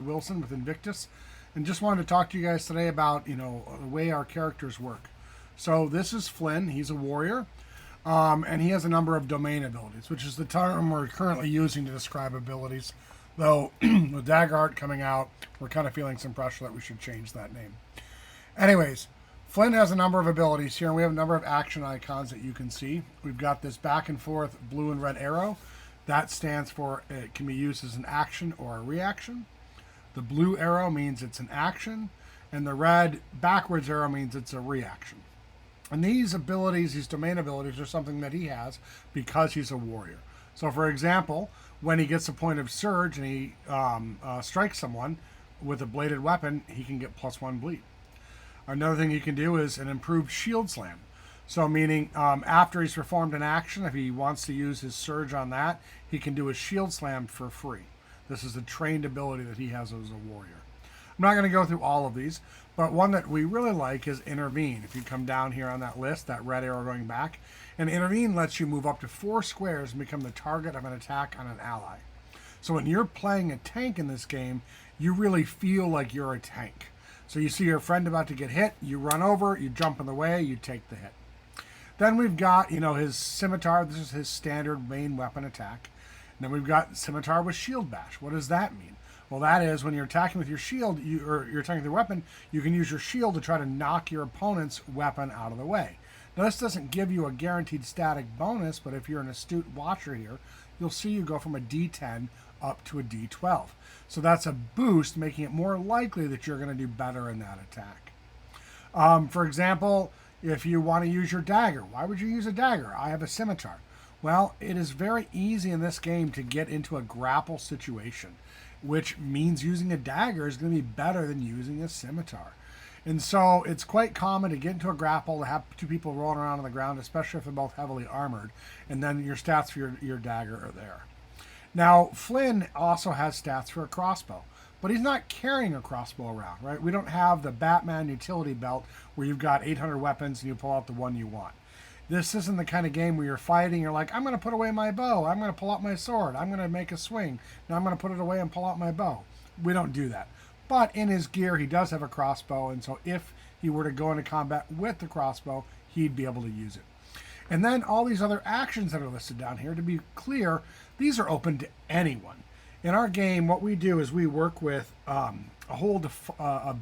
Wilson with Invictus, and just wanted to talk to you guys today about, the way our characters work. So this is Flynn. He's a warrior, and he has a number of domain abilities, which is the term we're currently using to describe abilities. Though with Dagger Art coming out, we're kind of feeling some pressure that we should change that name. Anyways, Flynn has a number of abilities here, and we have a number of action icons that you can see. We've got this back and forth blue and red arrow. That stands for it can be used as an action or a reaction. The blue arrow means it's an action, and the red backwards arrow means it's a reaction. And these abilities, these domain abilities, are something that he has because he's a warrior. So, for example, when he gets a point of surge and he strikes someone with a bladed weapon, he can get +1 bleed. Another thing he can do is an improved shield slam. So meaning after he's performed an action, if he wants to use his surge on that, he can do a shield slam for free. This is a trained ability that he has as a warrior. I'm not going to go through all of these, but one that we really like is intervene. If you come down here on that list, that red arrow going back, and intervene lets you move up to 4 squares and become the target of an attack on an ally. So when you're playing a tank in this game, you really feel like you're a tank. So you see your friend about to get hit, you run over, you jump in the way, you take the hit. Then we've got, his scimitar. This is his standard main weapon attack. And then we've got scimitar with shield bash. What does that mean? Well, that is when you're attacking with your shield, or you're attacking with your weapon, you can use your shield to try to knock your opponent's weapon out of the way. Now, this doesn't give you a guaranteed static bonus, but if you're an astute watcher here, you'll see you go from a D10 up to a D12. So that's a boost, making it more likely that you're going to do better in that attack. For example, if you want to use your dagger, why would you use a dagger? I have a scimitar. Well, it is very easy in this game to get into a grapple situation, which means using a dagger is going to be better than using a scimitar. And so it's quite common to get into a grapple, to have 2 people rolling around on the ground, especially if they're both heavily armored, and then your stats for your dagger are there. Now, Flynn also has stats for a crossbow, but he's not carrying a crossbow around, right? We don't have the Batman utility belt where you've got 800 weapons and you pull out the one you want. This isn't the kind of game where you're fighting, you're like, I'm going to put away my bow, I'm going to pull out my sword, I'm going to make a swing, now I'm going to put it away and pull out my bow. We don't do that. But in his gear, he does have a crossbow, and so if he were to go into combat with the crossbow, he'd be able to use it. And then all these other actions that are listed down here, to be clear, these are open to anyone. In our game, what we do is we work with a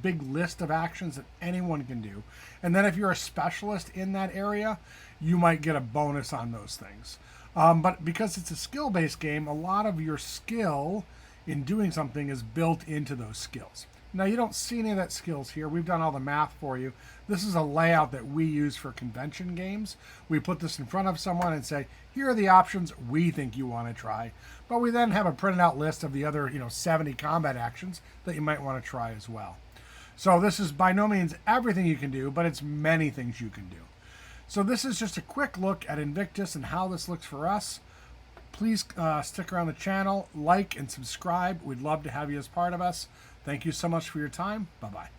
big list of actions that anyone can do. And then if you're a specialist in that area, you might get a bonus on those things. But because it's a skill-based game, a lot of your skill in doing something is built into those skills. Now, you don't see any of that skills here. We've done all the math for you. This is a layout that we use for convention games. We put this in front of someone and say, here are the options we think you want to try. But we then have a printed out list of the other, 70 combat actions that you might want to try as well. So this is by no means everything you can do, but it's many things you can do. So this is just a quick look at Invictus and how this looks for us. Please stick around the channel, like and subscribe. We'd love to have you as part of us. Thank you so much for your time. Bye-bye.